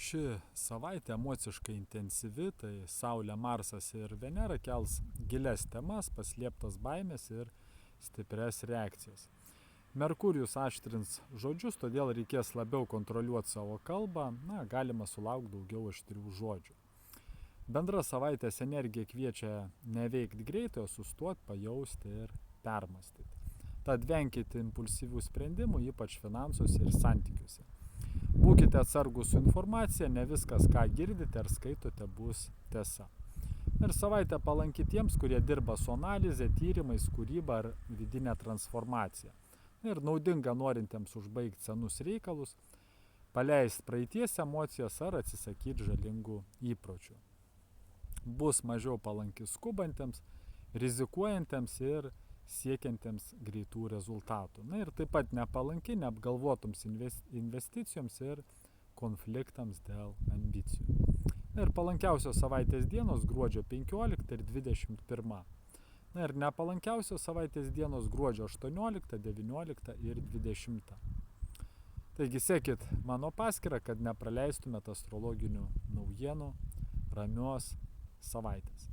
Ši savaitė emociškai intensyvi, tai Saulė, Marsas ir Venera kels gilias temas, paslėptas baimės ir stiprias reakcijas. Merkurijus aštrins žodžius, todėl reikės labiau kontroliuoti savo kalbą, galima sulaukti daugiau aštrių žodžių. Bendra savaitės energija kviečia neveikti greitai, o sustoti, pajausti ir permastyti. Tad venkite impulsyvių sprendimų, ypač finansuose ir santykiuose. Būkite atsargus su informacija, ne viskas, ką girdite ar skaitote, bus tiesa. Ir savaitė palanki tiems, kurie dirba su analize, tyrimais, kūryba ar vidinė transformacija. Ir naudinga norintiems užbaigti senus reikalus, paleisti praeities emocijas ar atsisakyti žalingų įpročių. Bus mažiau palanki skubantiems, rizikuojantiems ir siekiantiems greitų rezultatų. Ir taip pat nepalanki neapgalvotoms investicijoms ir konfliktams dėl ambicijų. Ir palankiausios savaitės dienos gruodžio 15 ir 21. Ir nepalankiausios savaitės dienos gruodžio 18, 19 ir 20. Taigi sekit mano paskyrą, kad nepraleistumėte astrologinių naujienų. Ramios savaitės.